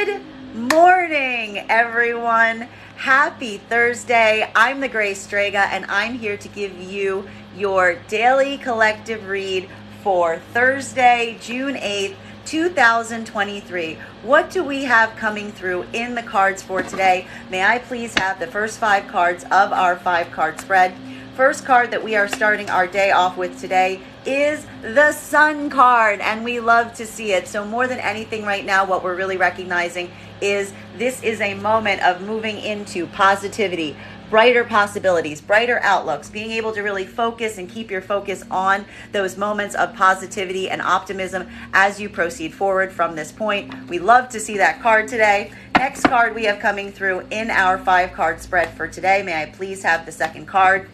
Good morning, everyone. Happy Thursday. I'm the Gray Strega, and I'm here to give you your daily collective read for Thursday, June 8th, 2023. What do we have coming through in the cards for today? May I please have the first 5 cards of our 5-card spread? First card that we are starting our day off with today is the Sun card, and we love to see it. So more than anything right now, what we're really recognizing is this is a moment of moving into positivity, brighter possibilities, brighter outlooks, being able to really focus and keep your focus on those moments of positivity and optimism as you proceed forward from this point. We love to see that card today. Next card we have coming through in our 5-card spread for today. May I please have the second card?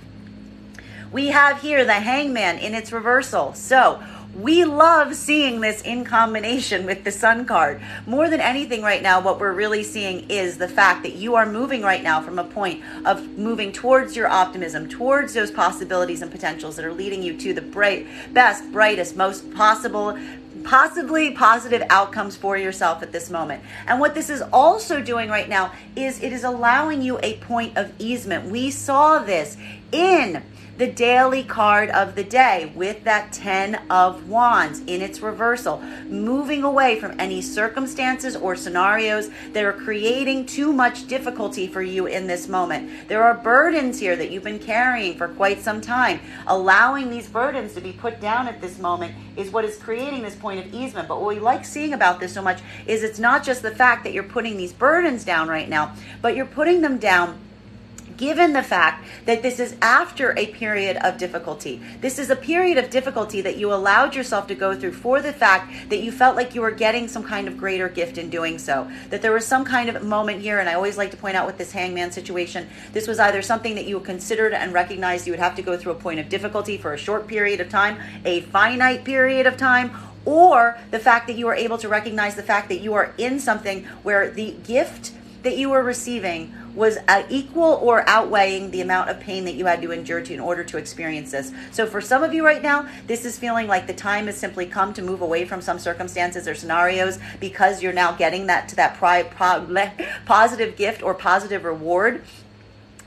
We have here the Hangman in its reversal. So we love seeing this in combination with the Sun card. More than anything right now, what we're really seeing is the fact that you are moving right now from a point of moving towards your optimism, towards those possibilities and potentials that are leading you to the best, brightest, most possibly positive outcomes for yourself at this moment. And what this is also doing right now is it is allowing you a point of easement. We saw this in the daily card of the day with that 10 of Wands in its reversal, moving away from any circumstances or scenarios that are creating too much difficulty for you in this moment. There are burdens here that you've been carrying for quite some time. Allowing these burdens to be put down at this moment is what is creating this point of easement. But what we like seeing about this so much is it's not just the fact that you're putting these burdens down right now, but you're putting them down given the fact that this is after a period of difficulty. This is a period of difficulty that you allowed yourself to go through for the fact that you felt like you were getting some kind of greater gift in doing so. That there was some kind of moment here, and I always like to point out with this Hangman situation, this was either something that you considered and recognized you would have to go through a point of difficulty for a short period of time, a finite period of time, or the fact that you were able to recognize the fact that you are in something where the gift that you were receiving was equal or outweighing the amount of pain that you had to endure in order to experience this. So for some of you right now, this is feeling like the time has simply come to move away from some circumstances or scenarios because you're now getting that to that positive gift or positive reward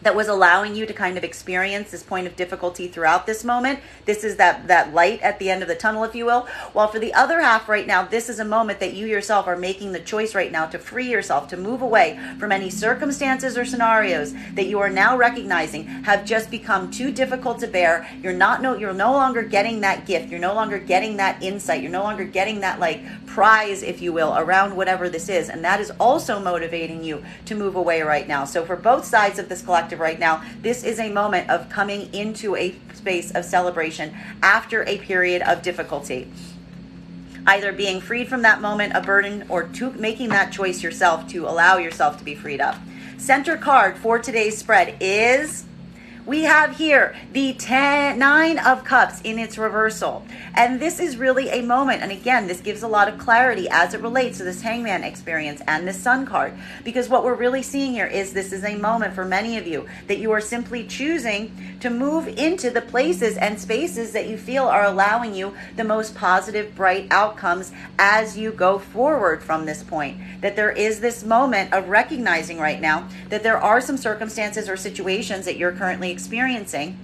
that was allowing you to kind of experience this point of difficulty throughout this moment. This is that light at the end of the tunnel, if you will. While for the other half right now, this is a moment that you yourself are making the choice right now to free yourself, to move away from any circumstances or scenarios that you are now recognizing have just become too difficult to bear. You're no longer getting that gift. You're no longer getting that insight. You're no longer getting that prize, if you will, around whatever this is. And that is also motivating you to move away right now. So for both sides of this collective right now, this is a moment of coming into a space of celebration after a period of difficulty. Either being freed from that moment of burden or making that choice yourself to allow yourself to be freed up. Center card for today's spread is, we have here the 9 of Cups in its reversal. And this is really a moment, and again, this gives a lot of clarity as it relates to this Hangman experience and this Sun card. Because what we're really seeing here is this is a moment for many of you that you are simply choosing to move into the places and spaces that you feel are allowing you the most positive, bright outcomes as you go forward from this point. That there is this moment of recognizing right now that there are some circumstances or situations that you're currently experiencing,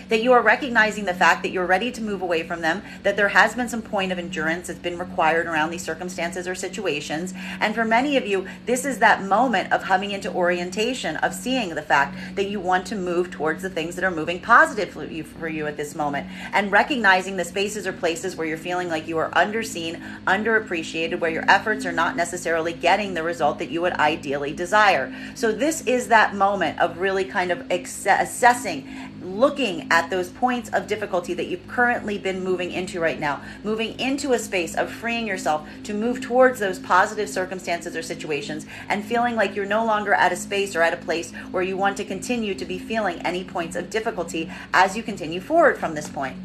that you are recognizing the fact that you're ready to move away from them, that there has been some point of endurance that's been required around these circumstances or situations. And for many of you, this is that moment of coming into orientation, of seeing the fact that you want to move towards the things that are moving positive for you at this moment, and recognizing the spaces or places where you're feeling like you are underseen, underappreciated, where your efforts are not necessarily getting the result that you would ideally desire. So this is that moment of really kind of assessing, looking at those points of difficulty that you've currently been moving into right now, moving into a space of freeing yourself to move towards those positive circumstances or situations, and feeling like you're no longer at a space or at a place where you want to continue to be feeling any points of difficulty as you continue forward from this point.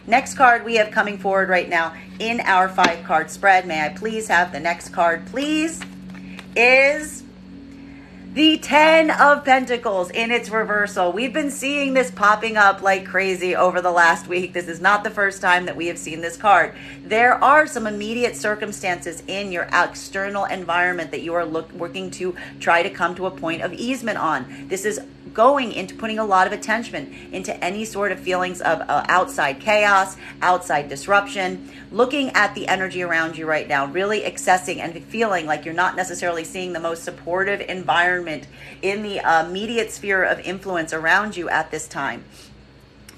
Next card we have coming forward right now in our 5-card spread, may I please have the next card, please, is The 10 of Pentacles in its reversal. We've been seeing this popping up like crazy over the last week. This is not the first time that we have seen this card. There are some immediate circumstances in your external environment that you are working to try to come to a point of easement on. This is going into putting a lot of attention into any sort of feelings of outside chaos, outside disruption, looking at the energy around you right now, really accessing and feeling like you're not necessarily seeing the most supportive environment in the immediate sphere of influence around you at this time.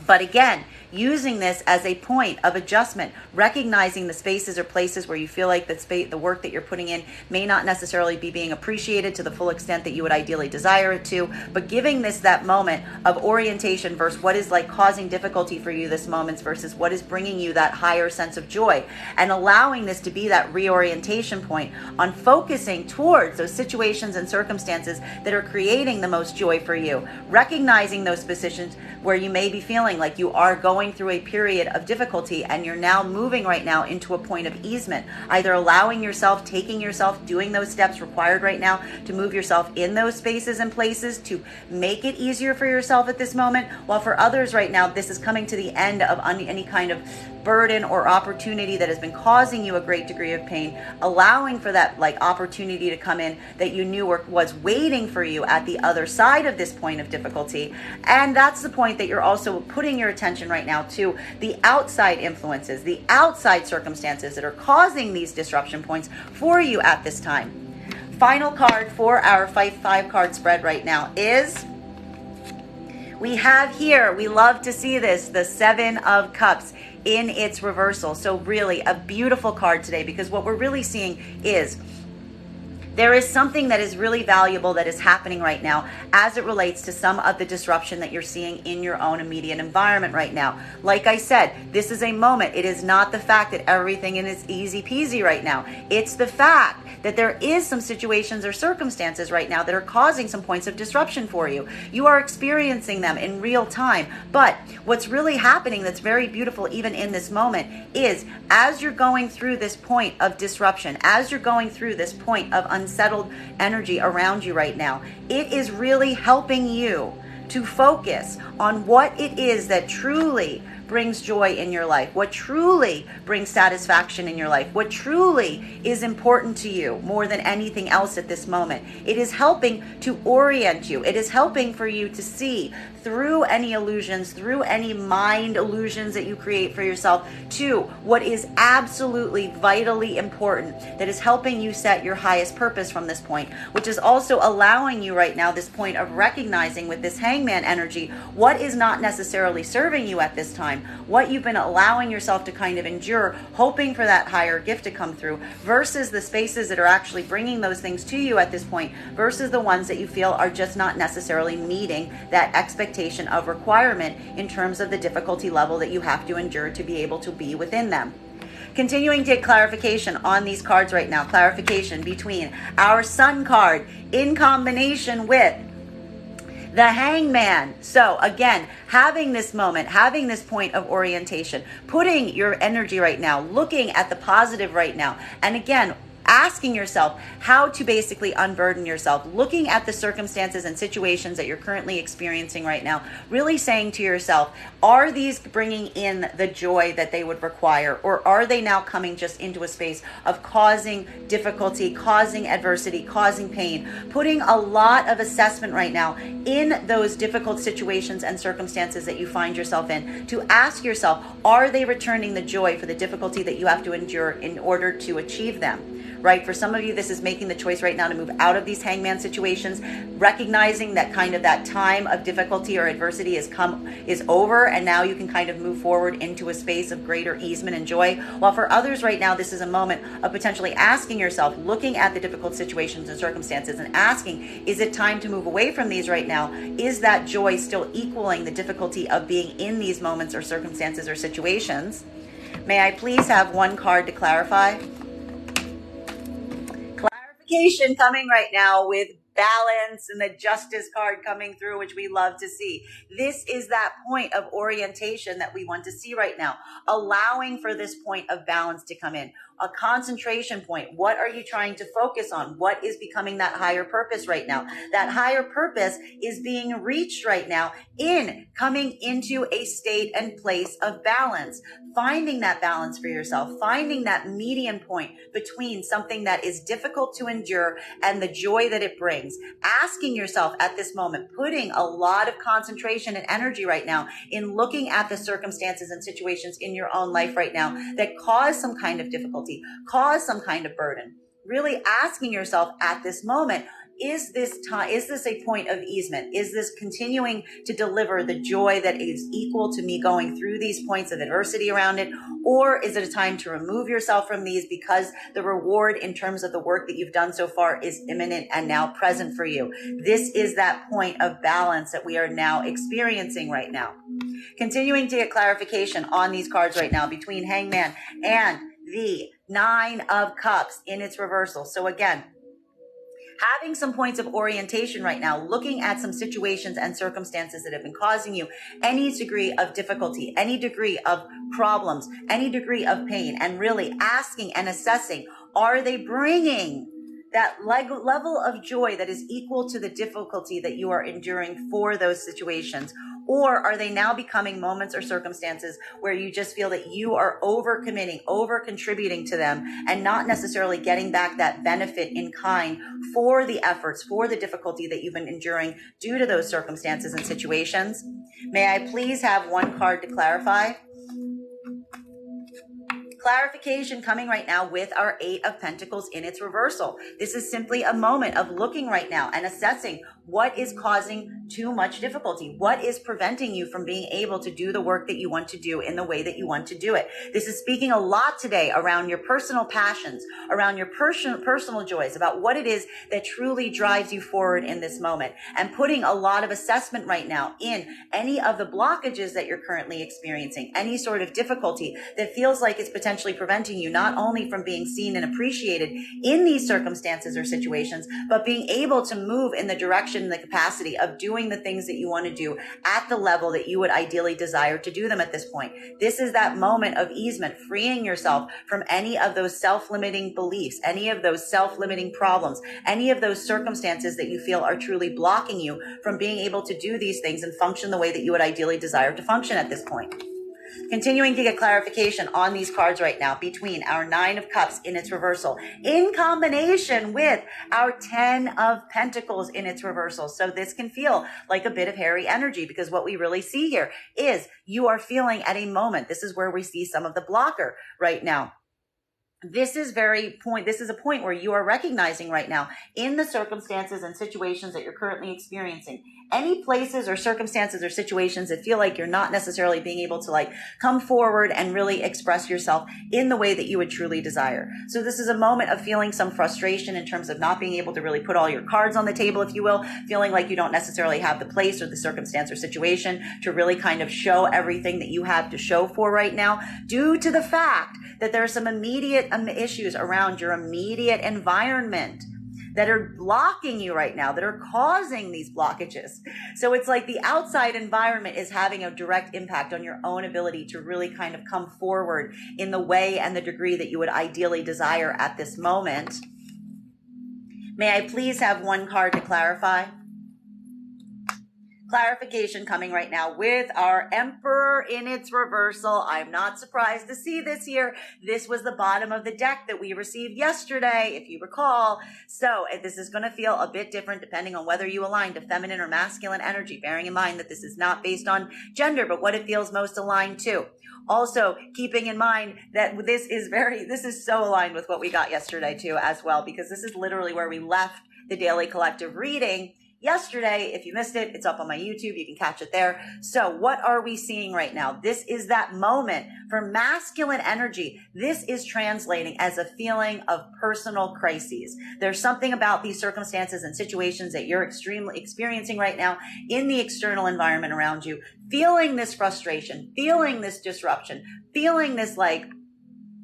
But again, using this as a point of adjustment, recognizing the spaces or places where you feel like the work that you're putting in may not necessarily be being appreciated to the full extent that you would ideally desire it to, but giving this that moment of orientation versus what is like causing difficulty for you this moment versus what is bringing you that higher sense of joy, and allowing this to be that reorientation point on focusing towards those situations and circumstances that are creating the most joy for you, recognizing those positions where you may be feeling like you are going through a period of difficulty and you're now moving right now into a point of easement, either allowing yourself, taking yourself, doing those steps required right now to move yourself in those spaces and places to make it easier for yourself at this moment, while for others right now, this is coming to the end of any kind of burden or opportunity that has been causing you a great degree of pain, allowing for that like opportunity to come in that you knew was waiting for you at the other side of this point of difficulty. And that's the point that you're also putting your attention right now to the outside influences, the outside circumstances that are causing these disruption points for you at this time. Final card for our five card spread right now is, we have here, we love to see this, the 7 of Cups in its reversal. So really a beautiful card today, because what we're really seeing is there is something that is really valuable that is happening right now as it relates to some of the disruption that you're seeing in your own immediate environment right now. Like I said, this is a moment. It is not the fact that everything is easy peasy right now. It's the fact that there is some situations or circumstances right now that are causing some points of disruption for you. You are experiencing them in real time. But what's really happening that's very beautiful even in this moment is, as you're going through this point of disruption, as you're going through this point of unsettled energy around you right now, it is really helping you to focus on what it is that truly brings joy in your life, what truly brings satisfaction in your life, what truly is important to you more than anything else at this moment. It is helping to orient you. It is helping for you to see through any illusions, through any mind illusions that you create for yourself, to what is absolutely vitally important, that is helping you set your highest purpose from this point, which is also allowing you right now this point of recognizing with this Hangman energy what is not necessarily serving you at this time, what you've been allowing yourself to kind of endure, hoping for that higher gift to come through, versus the spaces that are actually bringing those things to you at this point, versus the ones that you feel are just not necessarily meeting that expectation of requirement in terms of the difficulty level that you have to endure to be able to be within them. Continuing to get clarification on these cards right now, clarification between our Sun card in combination with the Hangman. So again, having this moment, having this point of orientation, putting your energy right now, looking at the positive right now, and again, asking yourself how to basically unburden yourself, looking at the circumstances and situations that you're currently experiencing right now, really saying to yourself, are these bringing in the joy that they would require, or are they now coming just into a space of causing difficulty, causing adversity, causing pain? Putting a lot of assessment right now in those difficult situations and circumstances that you find yourself in, to ask yourself, are they returning the joy for the difficulty that you have to endure in order to achieve them? Right? For some of you, this is making the choice right now to move out of these Hangman situations, recognizing that kind of that time of difficulty or adversity is over, and now you can kind of move forward into a space of greater easement and joy. While for others right now, this is a moment of potentially asking yourself, looking at the difficult situations and circumstances and asking, is it time to move away from these right now? Is that joy still equaling the difficulty of being in these moments or circumstances or situations? May I please have one card to clarify? Clarification coming right now with balance and the justice card coming through, which we love to see. This is that point of orientation that we want to see right now, allowing for this point of balance to come in. a concentration point. What are you trying to focus on? What is becoming that higher purpose right now? That higher purpose is being reached right now in coming into a state and place of balance, finding that balance for yourself, finding that median point between something that is difficult to endure and the joy that it brings. Asking yourself at this moment, putting a lot of concentration and energy right now in looking at the circumstances and situations in your own life right now that cause some kind of difficulty, cause some kind of burden. Really asking yourself at this moment, is this a point of easement? Is this continuing to deliver the joy that is equal to me going through these points of adversity around it? Or is it a time to remove yourself from these because the reward in terms of the work that you've done so far is imminent and now present for you? This is that point of balance that we are now experiencing right now. Continuing to get clarification on these cards right now between Hangman and the Nine of Cups in its reversal. So again, having some points of orientation right now, looking at some situations and circumstances that have been causing you any degree of difficulty, any degree of problems, any degree of pain, and really asking and assessing, are they bringing that level of joy that is equal to the difficulty that you are enduring for those situations? Or are they now becoming moments or circumstances where you just feel that you are over-committing, over-contributing to them and not necessarily getting back that benefit in kind for the efforts, for the difficulty that you've been enduring due to those circumstances and situations? May I please have one card to clarify? Clarification coming right now with our Eight of Pentacles in its reversal. This is simply a moment of looking right now and assessing what is causing too much difficulty. What is preventing you from being able to do the work that you want to do in the way that you want to do it? This is speaking a lot today around your personal passions, around your personal joys, about what it is that truly drives you forward in this moment, and putting a lot of assessment right now in any of the blockages that you're currently experiencing, any sort of difficulty that feels like it's potentially preventing you not only from being seen and appreciated in these circumstances or situations, but being able to move in the direction and the capacity of doing the things that you want to do at the level that you would ideally desire to do them at this point. This is that moment of easement, freeing yourself from any of those self-limiting beliefs, any of those self-limiting problems, any of those circumstances that you feel are truly blocking you from being able to do these things and function the way that you would ideally desire to function at this point. Continuing to get clarification on these cards right now between our Nine of Cups in its reversal in combination with our Ten of Pentacles in its reversal. So this can feel like a bit of hairy energy, because what we really see here is you are feeling at a moment. This is where we see some of the blocker right now. This is a point where you are recognizing right now in the circumstances and situations that you're currently experiencing, any places or circumstances or situations that feel like you're not necessarily being able to come forward and really express yourself in the way that you would truly desire. So this is a moment of feeling some frustration in terms of not being able to really put all your cards on the table, if you will, feeling like you don't necessarily have the place or the circumstance or situation to really kind of show everything that you have to show for right now, due to the fact that there are some immediate issues around your immediate environment that are blocking you right now, that are causing these blockages. So it's like the outside environment is having a direct impact on your own ability to really kind of come forward in the way and the degree that you would ideally desire at this moment. May I please have one card to clarify? Clarification coming right now with our Emperor in its reversal. I'm not surprised to see this here. This was the bottom of the deck that we received yesterday, if you recall. So this is going to feel a bit different depending on whether you align to feminine or masculine energy, bearing in mind that this is not based on gender, but what it feels most aligned to. Also, keeping in mind that this is so aligned with what we got yesterday too as well, because this is literally where we left the daily collective reading yesterday. If you missed it, it's up on my YouTube. You can catch it there. So what are we seeing right now? This is that moment for masculine energy. This is translating as a feeling of personal crises. There's something about these circumstances and situations that you're extremely experiencing right now in the external environment around you, feeling this frustration, feeling this disruption, feeling this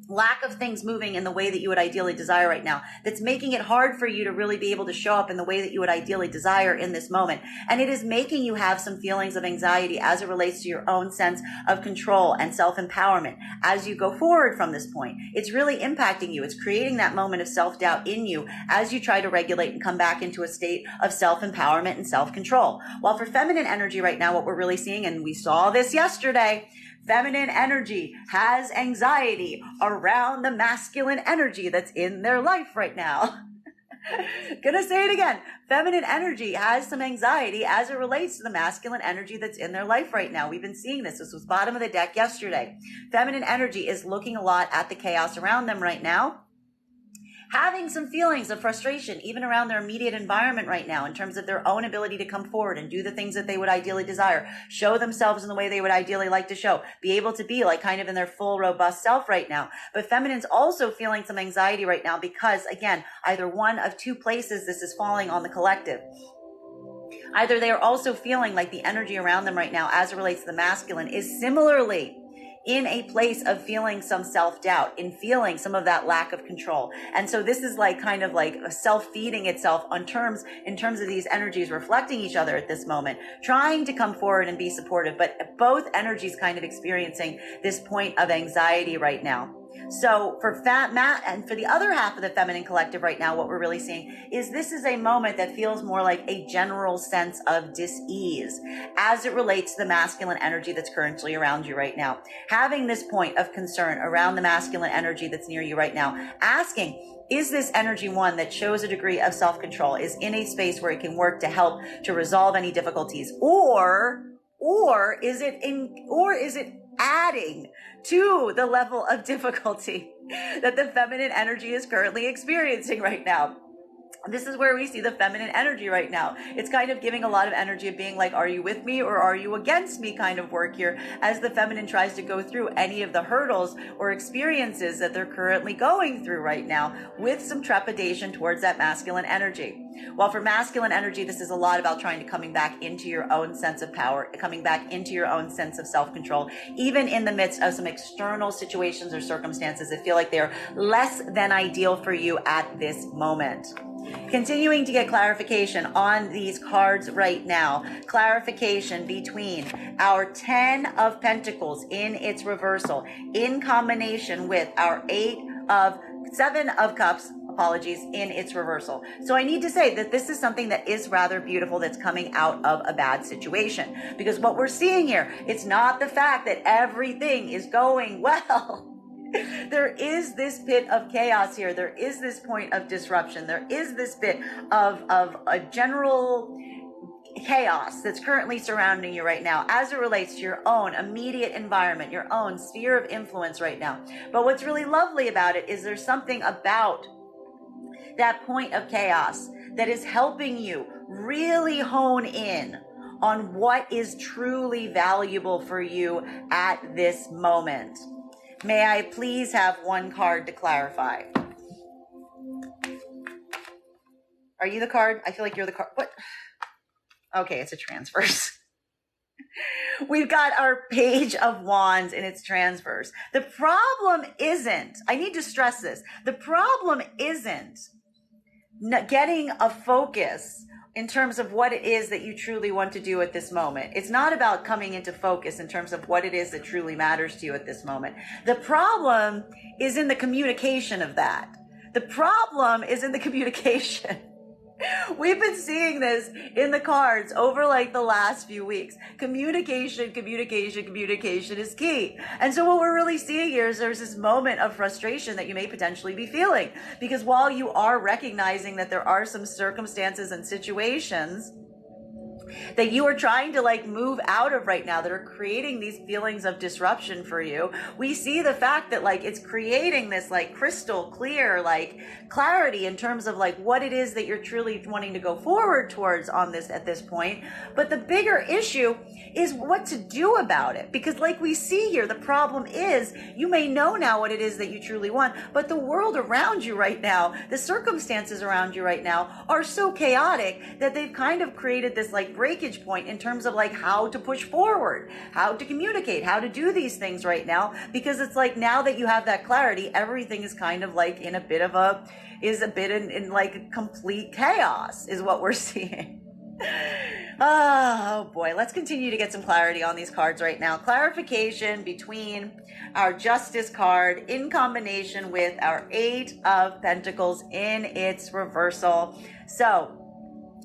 lack of things moving in the way that you would ideally desire right now, that's making it hard for you to really be able to show up in the way that you would ideally desire in this moment. And it is making you have some feelings of anxiety as it relates to your own sense of control and self-empowerment as you go forward from this point. It's really impacting you. It's creating that moment of self-doubt in you as you try to regulate and come back into a state of self-empowerment and self-control. While for feminine energy right now, what we're really seeing, and we saw this yesterday, feminine energy has anxiety around the masculine energy that's in their life right now. Gonna say it again. Feminine energy has some anxiety as it relates to the masculine energy that's in their life right now. We've been seeing this. This was bottom of the deck yesterday. Feminine energy is looking a lot at the chaos around them right now, having some feelings of frustration even around their immediate environment right now in terms of their own ability to come forward and do the things that they would ideally desire, show themselves in the way they would ideally like to show, be able to be like kind of in their full robust self right now. But feminine's also feeling some anxiety right now because, again, either one of two places this is falling on the collective. Either they are also feeling like the energy around them right now as it relates to the masculine is similarly in a place of feeling some self-doubt, in feeling some of that lack of control. And so this is like kind of like self-feeding itself in terms of these energies reflecting each other at this moment, trying to come forward and be supportive, but both energies kind of experiencing this point of anxiety right now. So for Matt and for the other half of the feminine collective right now, what we're really seeing is this is a moment that feels more like a general sense of dis-ease as it relates to the masculine energy that's currently around you right now. Having this point of concern around the masculine energy that's near you right now, asking, is this energy one that shows a degree of self-control, is in a space where it can work to help to resolve any difficulties, or is it adding to the level of difficulty that the feminine energy is currently experiencing right now? This is where we see the feminine energy right now. It's kind of giving a lot of energy of being like, are you with me or are you against me kind of work here as the feminine tries to go through any of the hurdles or experiences that they're currently going through right now with some trepidation towards that masculine energy. While for masculine energy, this is a lot about trying to coming back into your own sense of power, coming back into your own sense of self-control, even in the midst of some external situations or circumstances that feel like they're less than ideal for you at this moment. Continuing to get clarification on these cards right now. Clarification between our 10 of Pentacles in its reversal in combination with our 7 of Cups, in its reversal. So I need to say that this is something that is rather beautiful that's coming out of a bad situation. Because what we're seeing here, it's not the fact that everything is going well. There is this bit of chaos here. There is this point of disruption. There is this bit of a general chaos that's currently surrounding you right now as it relates to your own immediate environment, your own sphere of influence right now. But what's really lovely about it is there's something about that point of chaos that is helping you really hone in on what is truly valuable for you at this moment. May I please have one card to clarify? Are you the card? I feel like you're the card. What? Okay, it's a transverse. We've got our Page of Wands and its transverse. The problem isn't, I need to stress this, the problem isn't getting a focus in terms of what it is that you truly want to do at this moment. It's not about coming into focus in terms of what it is that truly matters to you at this moment. The problem is in the communication of that. The problem is in the communication. We've been seeing this in the cards over like the last few weeks. Communication is key. And so what we're really seeing here is there's this moment of frustration that you may potentially be feeling. Because while you are recognizing that there are some circumstances and situations that you are trying to like move out of right now that are creating these feelings of disruption for you, we see the fact that like it's creating this like crystal clear like clarity in terms of like what it is that you're truly wanting to go forward towards on this at this point. But the bigger issue is what to do about it, because like we see here, the problem is you may know now what it is that you truly want, but the world around you right now, the circumstances around you right now are so chaotic that they've kind of created this like breakage point in terms of like how to push forward, how to communicate, how to do these things right now, because it's like now that you have that clarity, everything is kind of like in a bit of in like complete chaos is what we're seeing. Oh boy, let's continue to get some clarity on these cards right now. Clarification between our Justice card in combination with our Eight of Pentacles in its reversal. So,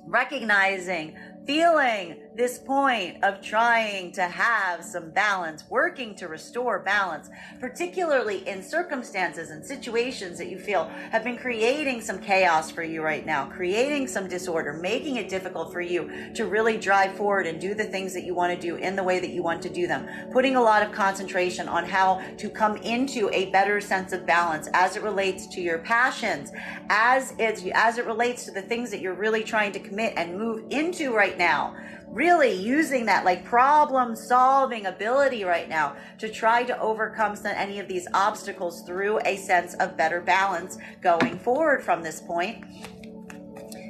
recognizing, feeling this point of trying to have some balance, working to restore balance, particularly in circumstances and situations that you feel have been creating some chaos for you right now, creating some disorder, making it difficult for you to really drive forward and do the things that you want to do in the way that you want to do them, putting a lot of concentration on how to come into a better sense of balance as it relates to your passions, as it relates to the things that you're really trying to commit and move into right now. Really using that like problem solving ability right now to try to overcome any of these obstacles through a sense of better balance going forward from this point.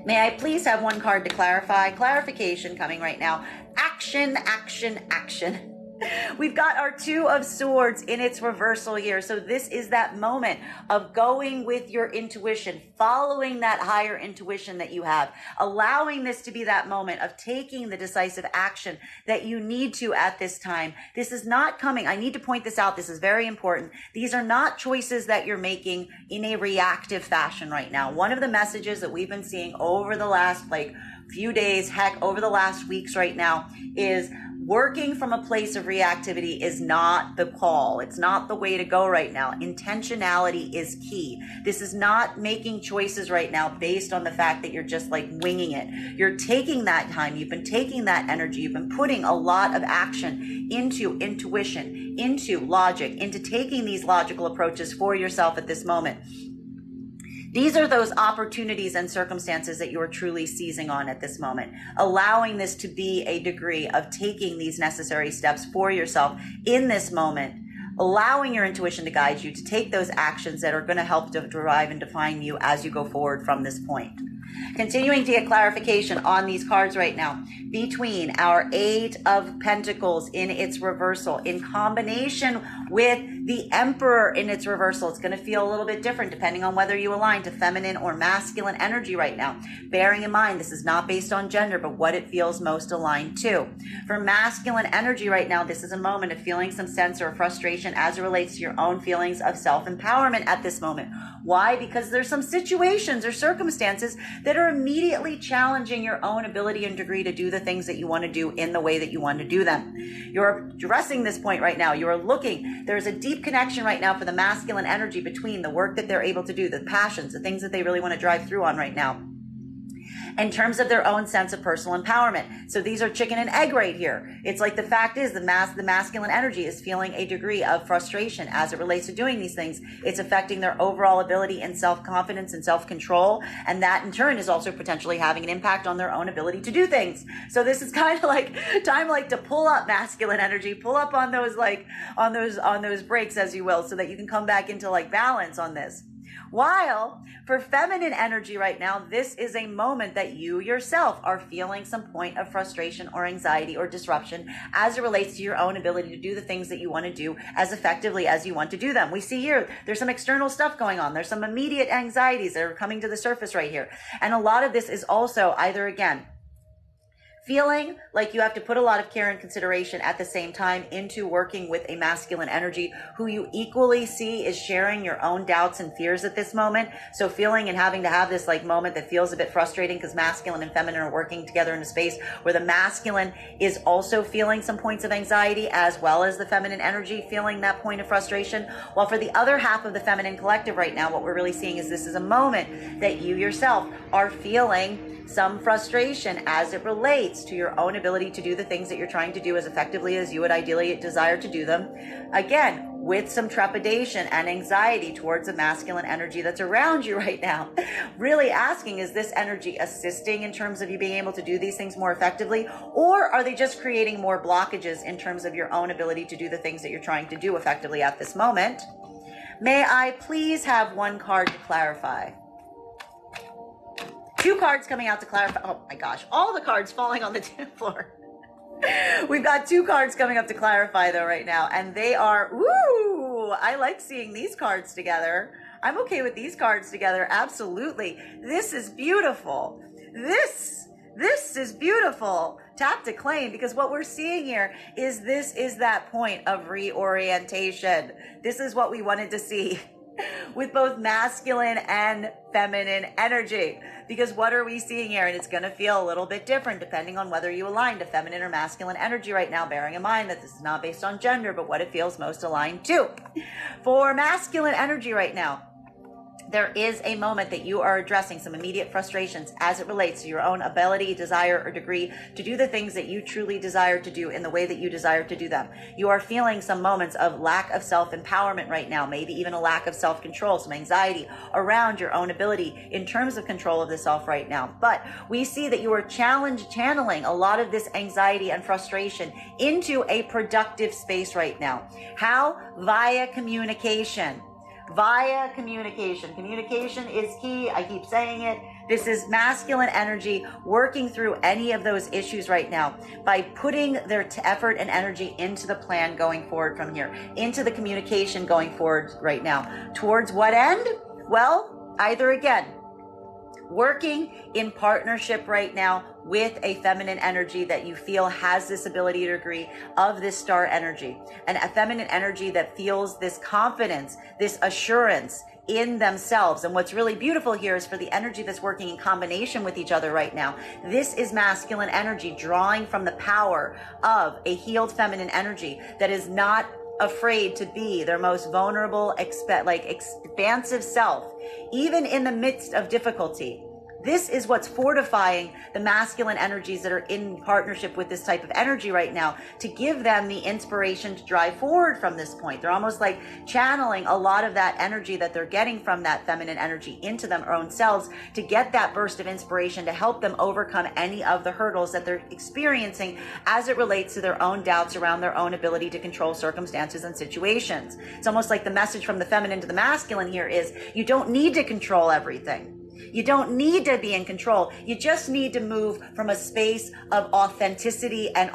May I please have one card to clarify? Clarification coming right now. Action, action, action. We've got our Two of Swords in its reversal here. So this is that moment of going with your intuition, following that higher intuition that you have, allowing this to be that moment of taking the decisive action that you need to at this time. This is not coming. I need to point this out. This is very important. These are not choices that you're making in a reactive fashion right now. One of the messages that we've been seeing over the last few days, heck, over the last weeks right now is working from a place of reactivity is not the call. It's not the way to go right now. Intentionality is key. This is not making choices right now based on the fact that you're just like winging it. You're taking that time. You've been taking that energy. You've been putting a lot of action into intuition, into logic, into taking these logical approaches for yourself at this moment. These are those opportunities and circumstances that you are truly seizing on at this moment, allowing this to be a degree of taking these necessary steps for yourself in this moment, allowing your intuition to guide you to take those actions that are going to help to drive and define you as you go forward from this point. Continuing to get clarification on these cards right now between our Eight of Pentacles in its reversal in combination with the Emperor in its reversal. It's going to feel a little bit different depending on whether you align to feminine or masculine energy right now. Bearing in mind, this is not based on gender, but what it feels most aligned to. For masculine energy right now, this is a moment of feeling some sense or frustration as it relates to your own feelings of self-empowerment at this moment. Why? Because there's some situations or circumstances that are immediately challenging your own ability and degree to do the things that you want to do in the way that you want to do them. You're addressing this point right now. You are looking. There's a deep connection right now for the masculine energy between the work that they're able to do, the passions, the things that they really want to drive through on right now, in terms of their own sense of personal empowerment. So these are chicken and egg right here. It's like the fact is the masculine energy is feeling a degree of frustration as it relates to doing these things. It's affecting their overall ability and self-confidence and self-control. And that in turn is also potentially having an impact on their own ability to do things. So this is kind of like time to pull up masculine energy, pull up on those on those brakes, as you will, so that you can come back into balance on this. While for feminine energy right now, this is a moment that you yourself are feeling some point of frustration or anxiety or disruption as it relates to your own ability to do the things that you want to do as effectively as you want to do them. We see here, there's some external stuff going on. There's some immediate anxieties that are coming to the surface right here. And a lot of this is also either, again, feeling like you have to put a lot of care and consideration at the same time into working with a masculine energy who you equally see is sharing your own doubts and fears at this moment. So feeling and having to have this moment that feels a bit frustrating because masculine and feminine are working together in a space where the masculine is also feeling some points of anxiety as well as the feminine energy feeling that point of frustration. While for the other half of the feminine collective right now, what we're really seeing is this is a moment that you yourself are feeling some frustration as it relates to your own ability to do the things that you're trying to do as effectively as you would ideally desire to do them. Again, with some trepidation and anxiety towards the masculine energy that's around you right now. Really asking, is this energy assisting in terms of you being able to do these things more effectively? Or are they just creating more blockages in terms of your own ability to do the things that you're trying to do effectively at this moment? May I please have one card to clarify? Two cards coming out to clarify. Oh my gosh, all the cards falling on the floor. We've got two cards coming up to clarify though right now, and they are, ooh, I like seeing these cards together. I'm okay with these cards together, absolutely. This is beautiful. This is beautiful. Tap to claim, because what we're seeing here is this is that point of reorientation. This is what we wanted to see with both masculine and feminine energy. Because what are we seeing here? And it's going to feel a little bit different depending on whether you align to feminine or masculine energy right now, bearing in mind that this is not based on gender, but what it feels most aligned to. For masculine energy right now, there is a moment that you are addressing some immediate frustrations as it relates to your own ability, desire, or degree to do the things that you truly desire to do in the way that you desire to do them. You are feeling some moments of lack of self-empowerment right now, maybe even a lack of self-control, some anxiety around your own ability in terms of control of the self right now. But we see that you are channeling a lot of this anxiety and frustration into a productive space right now. How? Via communication. Via communication. Communication is key. I keep saying it. This is masculine energy working through any of those issues right now by putting their effort and energy into the plan going forward from here, into the communication going forward right now. Towards what end? Well, either again, working in partnership right now with a feminine energy that you feel has this ability to agree of this star energy, and a feminine energy that feels this confidence, this assurance in themselves. And what's really beautiful here is for the energy that's working in combination with each other right now, this is masculine energy drawing from the power of a healed feminine energy that is not afraid to be their most vulnerable, expansive self, even in the midst of difficulty. This is what's fortifying the masculine energies that are in partnership with this type of energy right now, to give them the inspiration to drive forward from this point. They're almost like channeling a lot of that energy that they're getting from that feminine energy into their own selves to get that burst of inspiration to help them overcome any of the hurdles that they're experiencing as it relates to their own doubts around their own ability to control circumstances and situations. It's almost like the message from the feminine to the masculine here is you don't need to control everything. You don't need to be in control. You just need to move from a space of authenticity and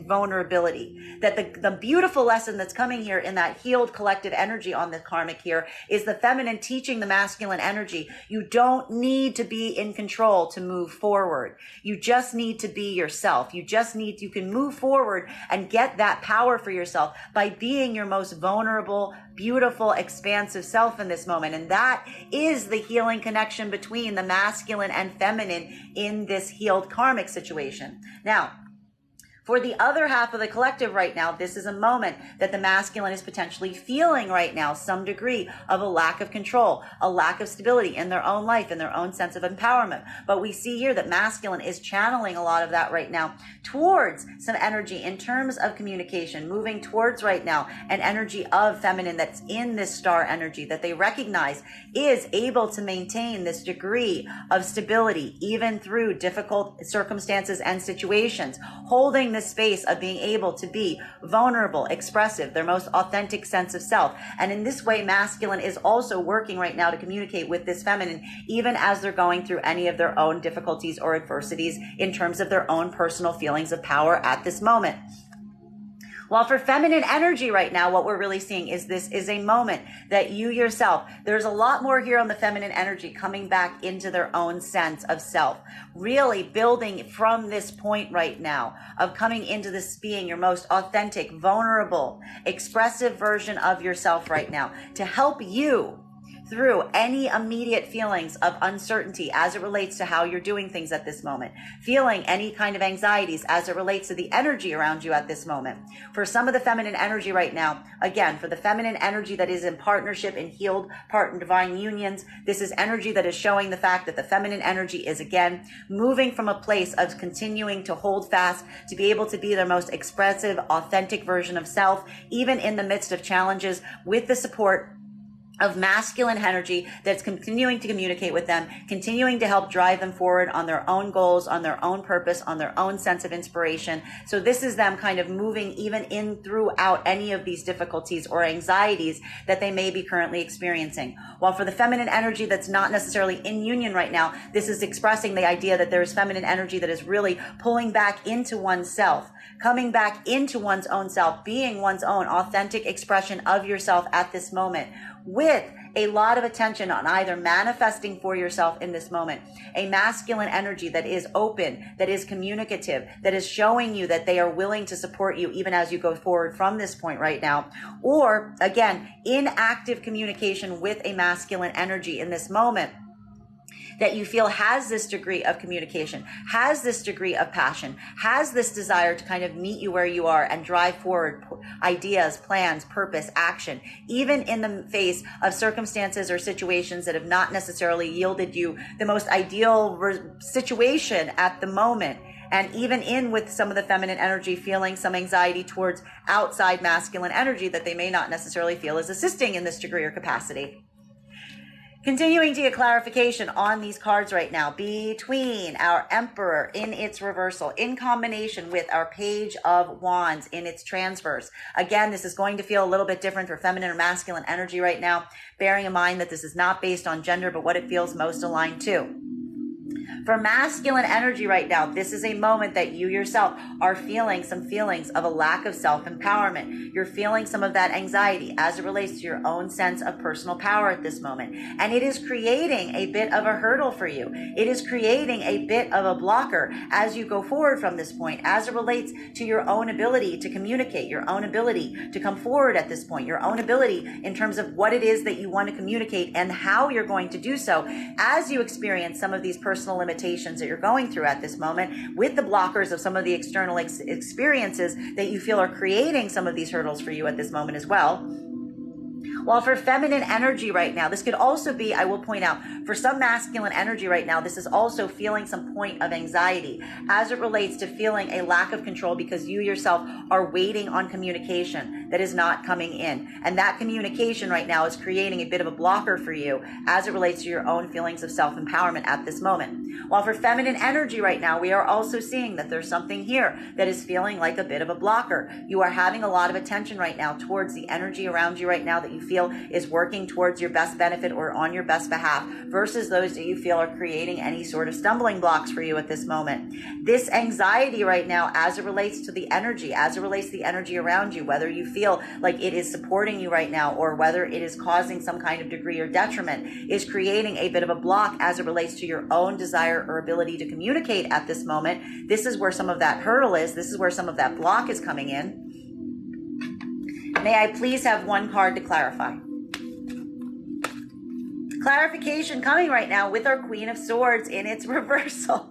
vulnerability. That the beautiful lesson that's coming here in that healed collective energy on the karmic here is the feminine teaching the masculine energy. You don't need to be in control to move forward. You just need to be yourself. You can move forward and get that power for yourself by being your most vulnerable, beautiful, expansive self in this moment. And that is the healing connection between the masculine and feminine in this healed karmic situation. Now, for the other half of the collective right now, this is a moment that the masculine is potentially feeling right now some degree of a lack of control, a lack of stability in their own life, in their own sense of empowerment. But we see here that masculine is channeling a lot of that right now towards some energy in terms of communication, moving towards right now an energy of feminine that's in this star energy that they recognize is able to maintain this degree of stability even through difficult circumstances and situations, holding the space of being able to be vulnerable, expressive, their most authentic sense of self. And in this way, masculine is also working right now to communicate with this feminine, even as they're going through any of their own difficulties or adversities in terms of their own personal feelings of power at this moment. While for feminine energy right now, what we're really seeing is this is a moment that you yourself, there's a lot more here on the feminine energy coming back into their own sense of self, really building from this point right now of coming into this being your most authentic, vulnerable, expressive version of yourself right now to help you through any immediate feelings of uncertainty as it relates to how you're doing things at this moment, feeling any kind of anxieties as it relates to the energy around you at this moment. For some of the feminine energy right now, again, for the feminine energy that is in partnership in healed part and divine unions, this is energy that is showing the fact that the feminine energy is again moving from a place of continuing to hold fast, to be able to be their most expressive, authentic version of self, even in the midst of challenges, with the support of masculine energy that's continuing to communicate with them, continuing to help drive them forward on their own goals, on their own purpose, on their own sense of inspiration. So this is them kind of moving even in throughout any of these difficulties or anxieties that they may be currently experiencing. While for the feminine energy that's not necessarily in union right now, this is expressing the idea that there is feminine energy that is really pulling back into oneself, coming back into one's own self, being one's own authentic expression of yourself at this moment, with a lot of attention on either manifesting for yourself in this moment, a masculine energy that is open, that is communicative, that is showing you that they are willing to support you even as you go forward from this point right now. Or again, in active communication with a masculine energy in this moment that you feel has this degree of communication, has this degree of passion, has this desire to kind of meet you where you are and drive forward ideas, plans, purpose, action, even in the face of circumstances or situations that have not necessarily yielded you the most ideal situation at the moment. And even in with some of the feminine energy, feeling some anxiety towards outside masculine energy that they may not necessarily feel is assisting in this degree or capacity. Continuing to get clarification on these cards right now between our Emperor in its reversal in combination with our Page of Wands in its transverse. Again, this is going to feel a little bit different for feminine or masculine energy right now, bearing in mind that this is not based on gender, but what it feels most aligned to. For masculine energy right now, this is a moment that you yourself are feeling some feelings of a lack of self-empowerment. You're feeling some of that anxiety as it relates to your own sense of personal power at this moment. And it is creating a bit of a hurdle for you. It is creating a bit of a blocker as you go forward from this point, as it relates to your own ability to communicate, your own ability to come forward at this point, your own ability in terms of what it is that you want to communicate and how you're going to do so as you experience some of these personal limitations that you're going through at this moment with the blockers of some of the external experiences that you feel are creating some of these hurdles for you at this moment as well. While for feminine energy right now, this could also be, I will point out, for some masculine energy right now, this is also feeling some point of anxiety as it relates to feeling a lack of control because you yourself are waiting on communication that is not coming in. And that communication right now is creating a bit of a blocker for you as it relates to your own feelings of self-empowerment at this moment. While for feminine energy right now, we are also seeing that there's something here that is feeling like a bit of a blocker. You are having a lot of attention right now towards the energy around you right now that you feel is working towards your best benefit or on your best behalf versus those that you feel are creating any sort of stumbling blocks for you at this moment. This anxiety right now as it relates to the energy, as it relates to the energy around you, whether you feel like it is supporting you right now or whether it is causing some kind of degree or detriment, is creating a bit of a block as it relates to your own desire or ability to communicate at this moment. This is where some of that hurdle is. This is where some of that block is coming in. May I please have one card to clarify? Clarification coming right now with our Queen of Swords in its reversal.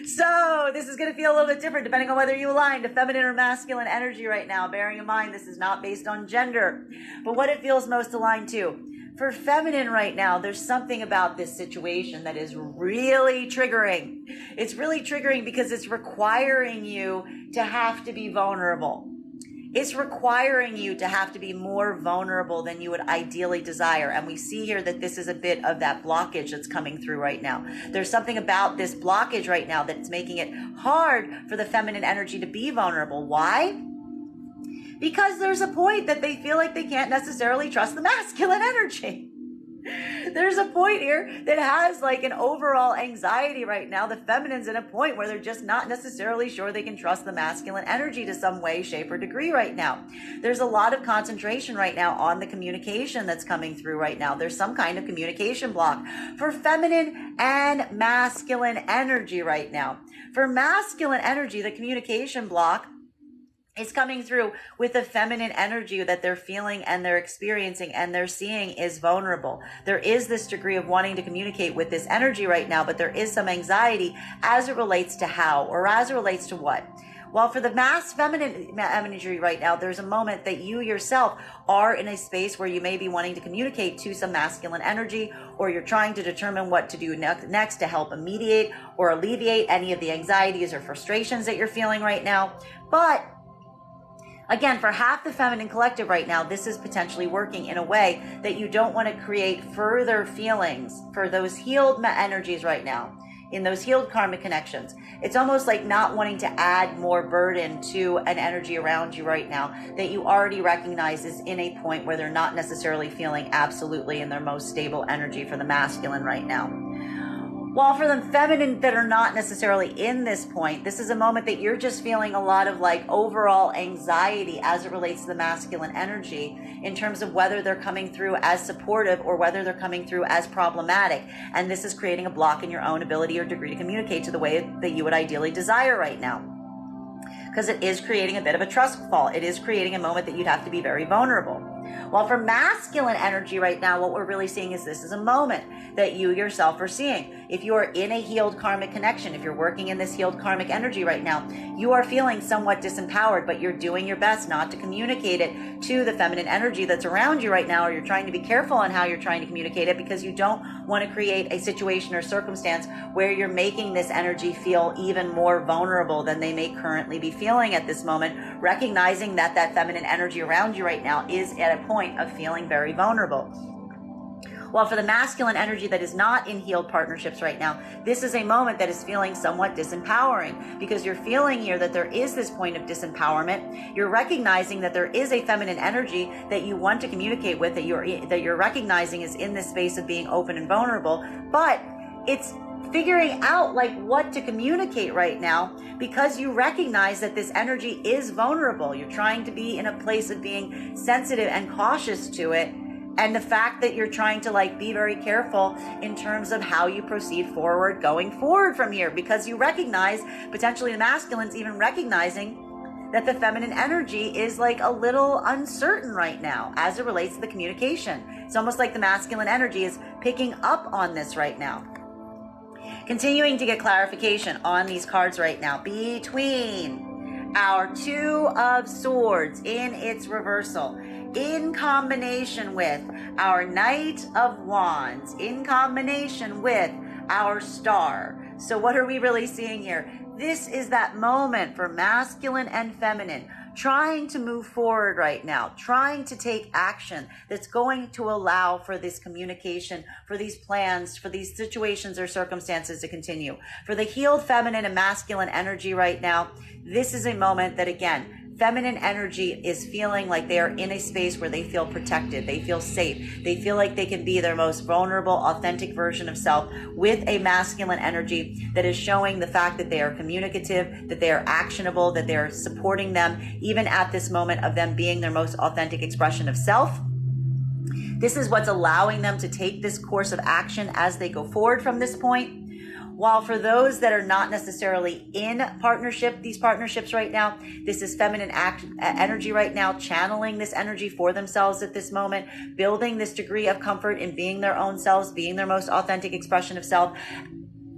So this is going to feel a little bit different depending on whether you align to feminine or masculine energy right now, bearing in mind this is not based on gender, but what it feels most aligned to. For feminine right now, there's something about this situation that is really triggering. It's really triggering because it's requiring you to have to be vulnerable. It's requiring you to have to be more vulnerable than you would ideally desire. And we see here that this is a bit of that blockage that's coming through right now. There's something about this blockage right now that's making it hard for the feminine energy to be vulnerable. Why? Because there's a point that they feel like they can't necessarily trust the masculine energy. There's a point here that has like an overall anxiety right now. The feminine's in a point where they're just not necessarily sure they can trust the masculine energy to some way, shape, or degree right now. There's a lot of concentration right now on the communication that's coming through right now. There's some kind of communication block for feminine and masculine energy right now. For masculine energy, the communication block is coming through with the feminine energy that they're feeling and they're experiencing and they're seeing is vulnerable. There is this degree of wanting to communicate with this energy right now, but there is some anxiety as it relates to how or as it relates to what. While for the mass feminine energy right now, there's a moment that you yourself are in a space where you may be wanting to communicate to some masculine energy, or you're trying to determine what to do next to help mediate or alleviate any of the anxieties or frustrations that you're feeling right now. But Again, for half the feminine collective right now, this is potentially working in a way that you don't want to create further feelings for those healed energies right now, in those healed karmic connections. It's almost like not wanting to add more burden to an energy around you right now that you already recognize is in a point where they're not necessarily feeling absolutely in their most stable energy for the masculine right now. While for the feminine that are not necessarily in this point, this is a moment that you're just feeling a lot of like overall anxiety as it relates to the masculine energy in terms of whether they're coming through as supportive or whether they're coming through as problematic. And this is creating a block in your own ability or degree to communicate to the way that you would ideally desire right now. Because it is creating a bit of a trust fall. It is creating a moment that you'd have to be very vulnerable. While for masculine energy right now, what we're really seeing is this is a moment that you yourself are seeing. If you are in a healed karmic connection, if you're working in this healed karmic energy right now, you are feeling somewhat disempowered, but you're doing your best not to communicate it to the feminine energy that's around you right now, or you're trying to be careful on how you're trying to communicate it because you don't want to create a situation or circumstance where you're making this energy feel even more vulnerable than they may currently be feeling at this moment, recognizing that that feminine energy around you right now is at a point of feeling very vulnerable. While for the masculine energy that is not in healed partnerships right now, this is a moment that is feeling somewhat disempowering because you're feeling here that there is this point of disempowerment. You're recognizing that there is a feminine energy that you want to communicate with, that you're recognizing is in this space of being open and vulnerable, but it's figuring out like what to communicate right now because you recognize that this energy is vulnerable. You're trying to be in a place of being sensitive and cautious to it. And the fact that you're trying to like be very careful in terms of how you proceed forward, going forward from here, because you recognize potentially the masculines even recognizing that the feminine energy is like a little uncertain right now as it relates to the communication. It's almost like the masculine energy is picking up on this right now. Continuing to get clarification on these cards right now between our Two of Swords in its reversal, in combination with our Knight of Wands, in combination with our Star. So what are we really seeing here? This is that moment for masculine and feminine trying to move forward right now, trying to take action that's going to allow for this communication, for these plans, for these situations or circumstances to continue. For the healed feminine and masculine energy right now, this is a moment that, again, feminine energy is feeling like they are in a space where they feel protected, they feel safe, they feel like they can be their most vulnerable, authentic version of self with a masculine energy that is showing the fact that they are communicative, that they are actionable, that they are supporting them, even at this moment of them being their most authentic expression of self. This is what's allowing them to take this course of action as they go forward from this point. While for those that are not necessarily in partnership, these partnerships right now, this is feminine energy right now, channeling this energy for themselves at this moment, building this degree of comfort in being their own selves, being their most authentic expression of self,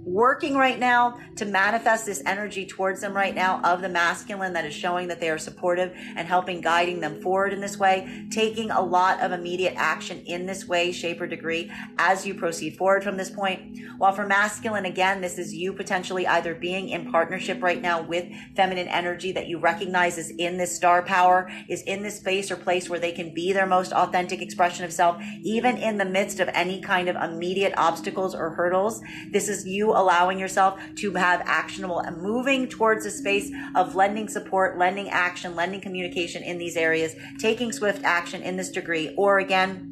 working right now to manifest this energy towards them right now of the masculine that is showing that they are supportive and helping guiding them forward in this way, taking a lot of immediate action in this way, shape, or degree as you proceed forward from this point. While for masculine, again, this is you potentially either being in partnership right now with feminine energy that you recognize is in this star power, is in this space or place where they can be their most authentic expression of self, even in the midst of any kind of immediate obstacles or hurdles. This is you allowing yourself to have actionable and moving towards a space of lending support, lending action, lending communication in these areas, taking swift action in this degree, or again,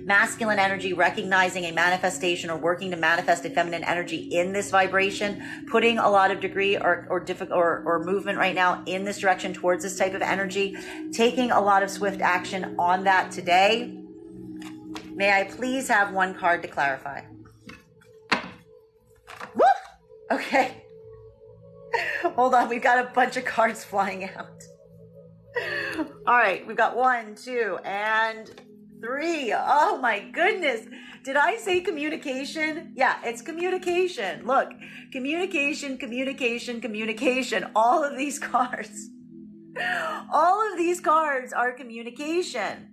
masculine energy, recognizing a manifestation or working to manifest a feminine energy in this vibration, putting a lot of degree or movement right now in this direction towards this type of energy, taking a lot of swift action on that today. May I please have one card to clarify? Woo! Okay. Hold on, we've got a bunch of cards flying out. All right, we've got 1, 2, and 3. Oh my goodness. Did I say communication? Yeah, it's communication. Look, communication, communication, communication. All of these cards. All of these cards are communication.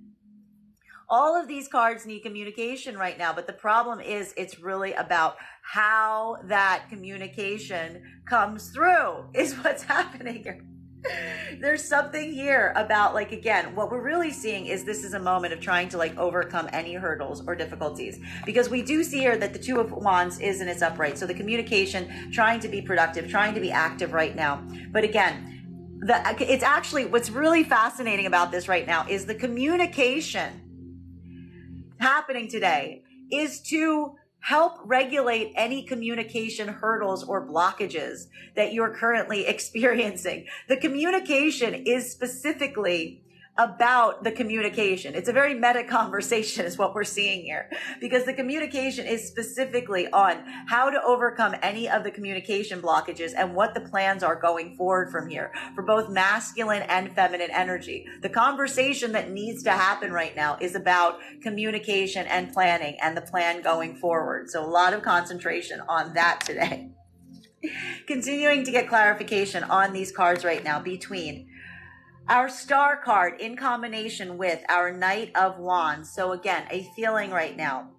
All of these cards need communication right now, but the problem is it's really about how that communication comes through is what's happening here. There's something here about, like, again, what we're really seeing is this is a moment of trying to like overcome any hurdles or difficulties, because we do see here that the Two of Wands is in its upright. So the communication, trying to be productive, trying to be active right now. But again, it's actually what's really fascinating about this right now is the communication happening today is to help regulate any communication hurdles or blockages that you're currently experiencing. The communication is specifically about the communication. It's a very meta conversation is what we're seeing here, because the communication is specifically on how to overcome any of the communication blockages and what the plans are going forward from here for both masculine and feminine energy. The conversation that needs to happen right now is about communication and planning and the plan going forward. So a lot of concentration on that today. Continuing to get clarification on these cards right now between our Star card in combination with our Knight of Wands. So again, a feeling right now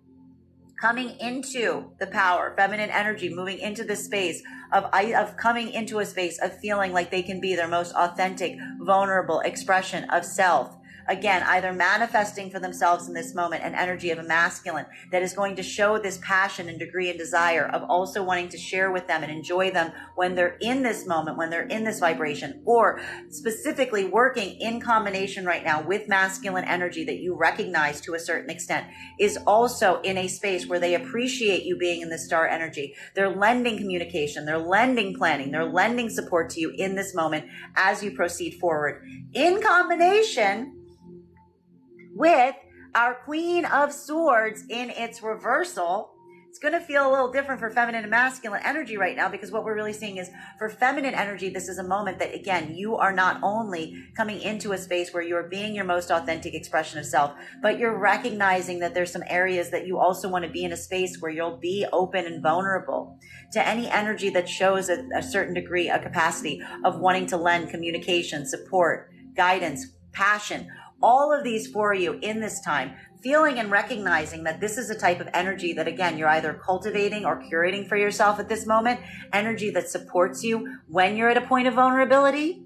coming into the power, feminine energy, moving into the space of coming into a space of feeling like they can be their most authentic, vulnerable expression of self. Again, either manifesting for themselves in this moment an energy of a masculine that is going to show this passion and degree and desire of also wanting to share with them and enjoy them when they're in this moment, when they're in this vibration, or specifically working in combination right now with masculine energy that you recognize to a certain extent is also in a space where they appreciate you being in the star energy. They're lending communication, they're lending planning, they're lending support to you in this moment as you proceed forward. In combination with our Queen of Swords in its reversal, it's going to feel a little different for feminine and masculine energy right now, because what we're really seeing is for feminine energy, this is a moment that, again, you are not only coming into a space where you're being your most authentic expression of self, but you're recognizing that there's some areas that you also want to be in a space where you'll be open and vulnerable to any energy that shows a certain degree, a capacity of wanting to lend communication, support, guidance, passion, all of these for you in this time, feeling and recognizing that this is a type of energy that, again, you're either cultivating or curating for yourself at this moment, energy that supports you when you're at a point of vulnerability,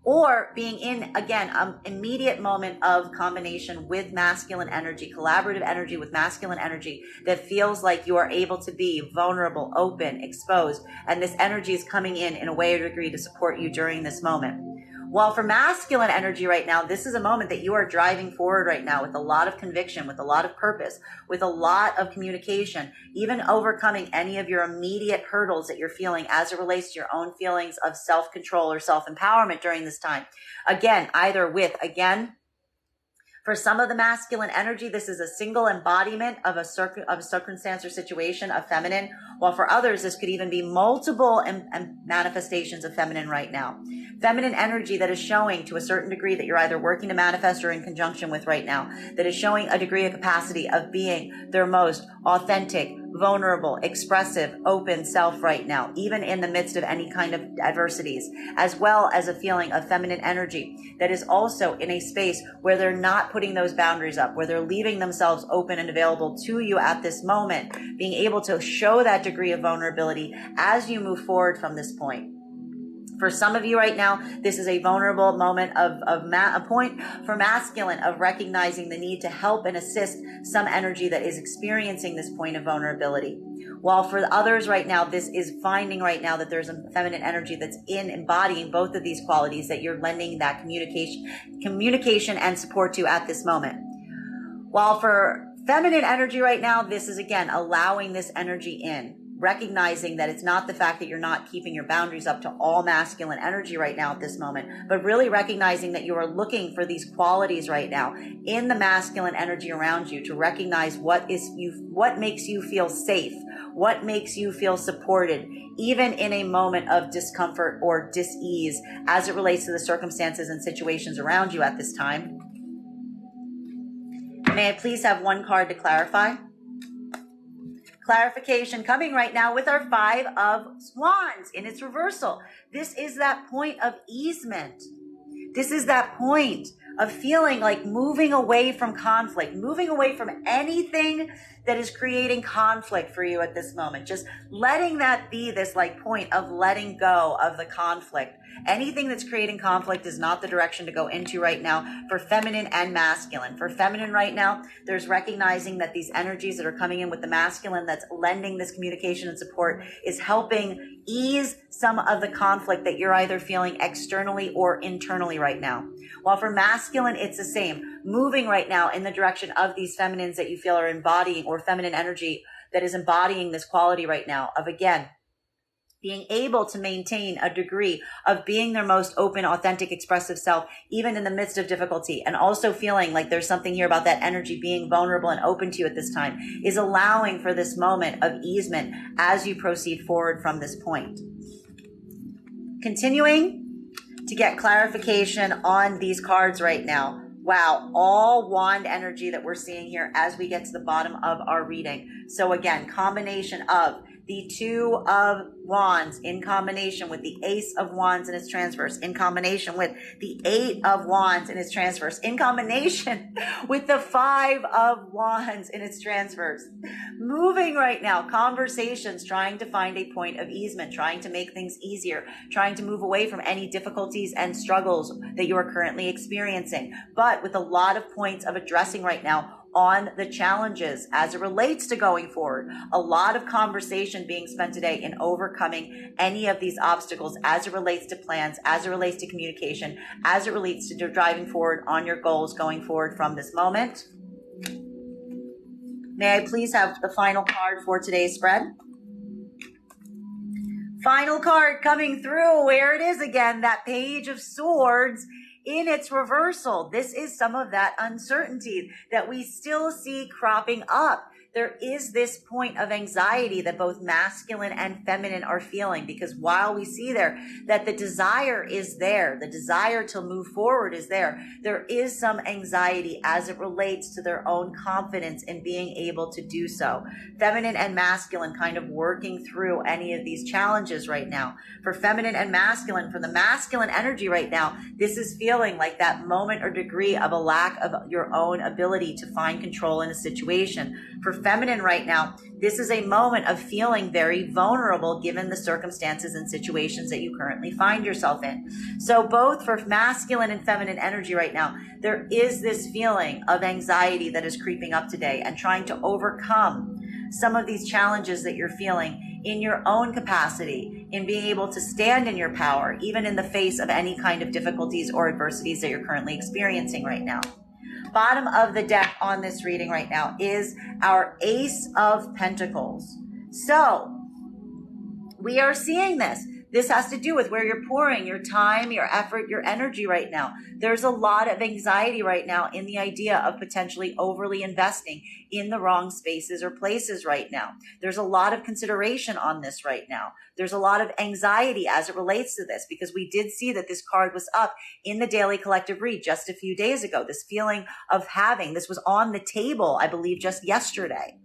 or being in, again, an immediate moment of combination with masculine energy, collaborative energy with masculine energy that feels like you are able to be vulnerable, open, exposed, and this energy is coming in a way or degree to support you during this moment. While for masculine energy right now, this is a moment that you are driving forward right now with a lot of conviction, with a lot of purpose, with a lot of communication, even overcoming any of your immediate hurdles that you're feeling as it relates to your own feelings of self-control or self-empowerment during this time. Again, either with, for some of the masculine energy, this is a single embodiment of a circumstance or situation of feminine, while for others, this could even be multiple manifestations of feminine right now. Feminine energy that is showing to a certain degree that you're either working to manifest or in conjunction with right now, that is showing a degree of capacity of being their most authentic, vulnerable, expressive, open self right now, even in the midst of any kind of adversities, as well as a feeling of feminine energy that is also in a space where they're not putting those boundaries up, where they're leaving themselves open and available to you at this moment, being able to show that degree of vulnerability as you move forward from this point. For some of you right now, this is a vulnerable moment a point for masculine of recognizing the need to help and assist some energy that is experiencing this point of vulnerability. While for others right now, this is finding right now that there's a feminine energy that's in embodying both of these qualities that you're lending that communication and support to at this moment. While for feminine energy right now, this is, again, allowing this energy in, recognizing that it's not the fact that you're not keeping your boundaries up to all masculine energy right now at this moment, but really recognizing that you are looking for these qualities right now in the masculine energy around you to recognize what makes you feel safe, what makes you feel supported, even in a moment of discomfort or dis-ease as it relates to the circumstances and situations around you at this time. May I please have one card to clarify? Clarification coming right now with our Five of Wands in its reversal. This is that point of easement. This is that point of feeling like moving away from conflict, moving away from anything that is creating conflict for you at this moment. Just letting that be this like point of letting go of the conflict. Anything that's creating conflict is not the direction to go into right now for feminine and masculine. For feminine right now, there's recognizing that these energies that are coming in with the masculine that's lending this communication and support is helping ease some of the conflict that you're either feeling externally or internally right now. While for masculine, it's the same, moving right now in the direction of these feminines that you feel are embodying, or feminine energy that is embodying this quality right now of, again, being able to maintain a degree of being their most open, authentic, expressive self, even in the midst of difficulty, and also feeling like there's something here about that energy being vulnerable and open to you at this time, is allowing for this moment of easement as you proceed forward from this point. Continuing to get clarification on these cards right now. Wow, all wand energy that we're seeing here as we get to the bottom of our reading. So again, combination of the Two of Wands in combination with the Ace of Wands in its transverse, in combination with the Eight of Wands in its transverse, in combination with the Five of Wands in its transverse. Moving right now, conversations, trying to find a point of easement, trying to make things easier, trying to move away from any difficulties and struggles that you are currently experiencing, but with a lot of points of addressing right now on the challenges as it relates to going forward. A lot of conversation being spent today in overcoming any of these obstacles as it relates to plans, as it relates to communication, as it relates to driving forward on your goals going forward from this moment. May I please have the final card for today's spread? Final card coming through. Where it is again, that Page of Swords in its reversal. This is some of that uncertainty that we still see cropping up. There is this point of anxiety that both masculine and feminine are feeling, because while we see there that the desire is there, the desire to move forward is there, there is some anxiety as it relates to their own confidence in being able to do so. Feminine and masculine kind of working through any of these challenges right now. For feminine and masculine, for the masculine energy right now, this is feeling like that moment or degree of a lack of your own ability to find control in a situation. For feminine right now, this is a moment of feeling very vulnerable given the circumstances and situations that you currently find yourself in. So both for masculine and feminine energy right now, there is this feeling of anxiety that is creeping up today, and trying to overcome some of these challenges that you're feeling in your own capacity, in being able to stand in your power, even in the face of any kind of difficulties or adversities that you're currently experiencing right now. Bottom of the deck on this reading right now is our Ace of Pentacles. So we are seeing this. This has to do with where you're pouring your time, your effort, your energy right now. There's a lot of anxiety right now in the idea of potentially overly investing in the wrong spaces or places right now. There's a lot of consideration on this right now. There's a lot of anxiety as it relates to this, because we did see that this card was up in the daily collective read just a few days ago. This feeling of having, this was on the table, I believe, just yesterday.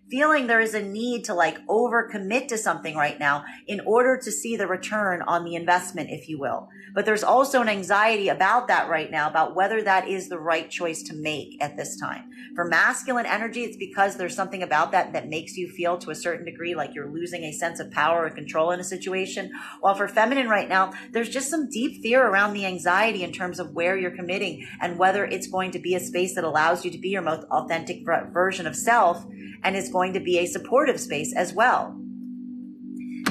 Feeling there is a need to like overcommit to something right now in order to see the return on the investment, if you will. But there's also an anxiety about that right now, about whether that is the right choice to make at this time. For masculine energy, it's because there's something about that that makes you feel to a certain degree like you're losing a sense of power and control in a situation. While for feminine right now, there's just some deep fear around the anxiety in terms of where you're committing and whether it's going to be a space that allows you to be your most authentic version of self, and is going to be a supportive space as well.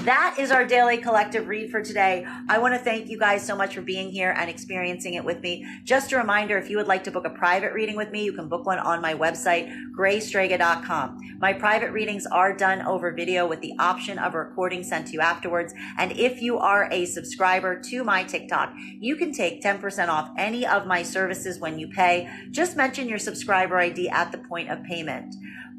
That is our daily collective read for today. I want to thank you guys so much for being here and experiencing it with me. Just a reminder, if you would like to book a private reading with me, you can book one on my website, graystrega.com. My private readings are done over video with the option of a recording sent to you afterwards. And if you are a subscriber to my TikTok, you can take 10% off any of my services when you pay. Just mention your subscriber ID at the point of payment.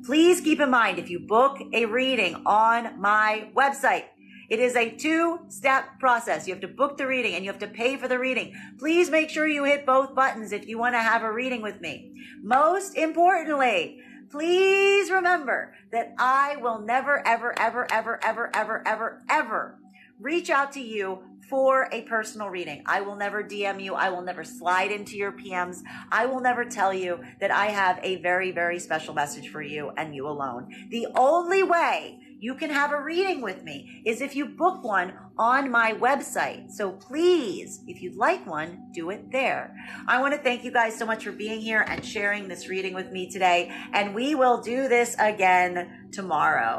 Please keep in mind, if you book a reading on my website, it is a two-step process. You have to book the reading and you have to pay for the reading. Please make sure you hit both buttons if you want to have a reading with me. Most importantly, please remember that I will never, ever, ever, ever, ever, ever, ever, ever reach out to you for a personal reading. I will never DM you. I will never slide into your PMs. I will never tell you that I have a very, very special message for you and you alone. The only way you can have a reading with me is if you book one on my website. So please, if you'd like one, do it there. I want to thank you guys so much for being here and sharing this reading with me today. And we will do this again tomorrow.